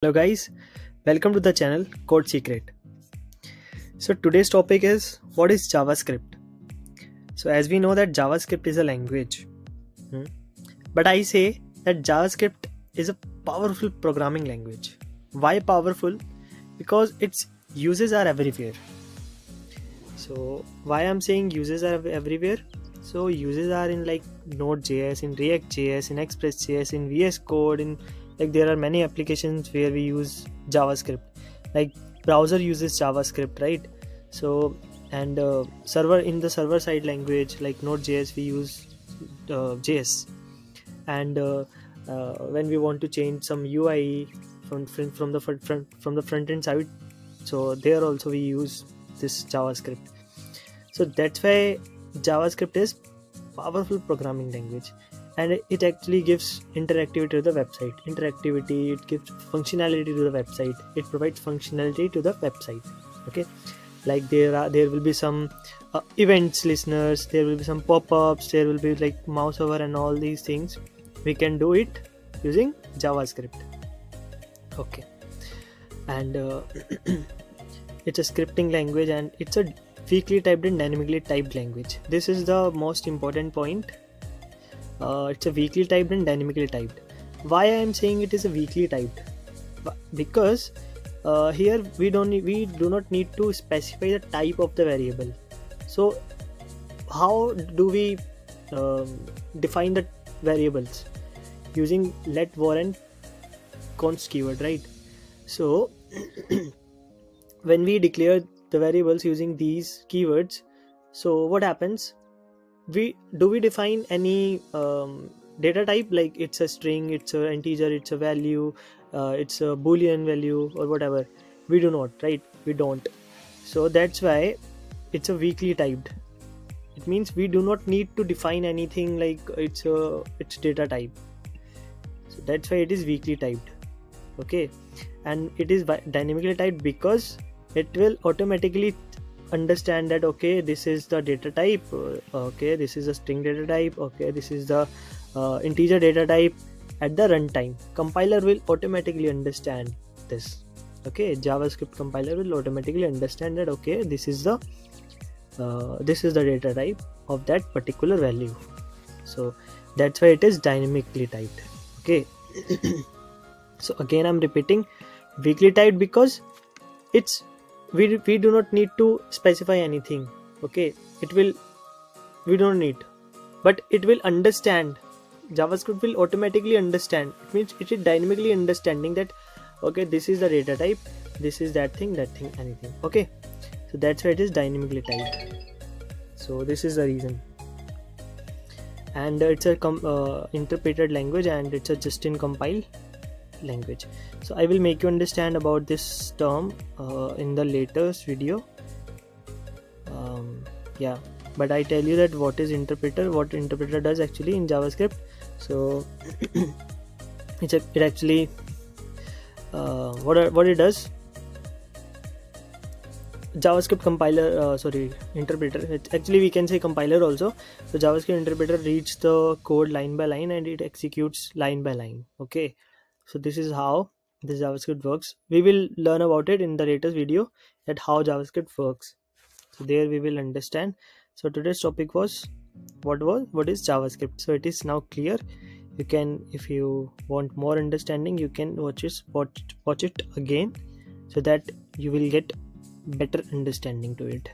Hello guys, welcome to the channel CodeSecret. So today's topic is what is JavaScript. So as we know that JavaScript is a language, but I say that JavaScript is a powerful programming language. Why powerful? Because its uses are everywhere. So why I'm saying uses are everywhere? So uses are in like Node.js, in React.js, in Express.js, in VS Code, in like there are many applications where we use JavaScript. Like browser uses JavaScript, right? So and server in the server side language like Node.js we use JS, and when we want to change some UI from the front end side, so there also we use this JavaScript. So that's why JavaScript is powerful programming language, and it actually gives interactivity to the website. Interactivity, it gives functionality to the website. It provides functionality to the website. Okay, like there will be some events listeners, there will be some pop-ups, there will be like mouse over and all these things. We can do it using JavaScript. Okay, and it's a scripting language, and it's a weakly typed and dynamically typed language. This is the most important point. It's a weakly typed and dynamically typed. Why I am saying it is a weakly typed? Because here we do not need to specify the type of the variable. So how do we define the variables? Using let var and const keyword, right? So when we declare the variables using these keywords, so what happens? We define any data type, like it's a string, it's an integer, it's a value, it's a boolean value or whatever? We do not, right? We don't. So that's why it's a weakly typed. It means we do not need to define anything like it's data type. So that's why it is weakly typed. Okay, and it is dynamically typed because it will automatically understand that okay, this is the data type, okay, this is a string data type, okay, this is the integer data type. At the runtime, compiler will automatically understand this. Okay, JavaScript compiler will automatically understand that okay, this is the data type of that particular value. So that's why it is dynamically typed. Okay. So again I'm repeating, weakly typed because it's we do not need to specify anything. Okay, we don't need, but it will understand. JavaScript will automatically understand. It means it is dynamically understanding that okay, this is the data type, this is that thing, anything. Okay, so that's why it is dynamically typed. So this is the reason. And it's a interpreted language, and it's a just-in compile language. So I will make you understand about this term in the latest video. Yeah, but I tell you that what interpreter does actually in JavaScript. So it actually what it does, JavaScript compiler, interpreter, actually we can say compiler also. So JavaScript interpreter reads the code line by line and it executes line by line. Okay, so this is how this JavaScript works. We will learn about it in the latest video, that how JavaScript works. So there we will understand. So today's topic was what is JavaScript. So it is now clear. You can, if you want more understanding, you can watch it again, so that you will get better understanding to it.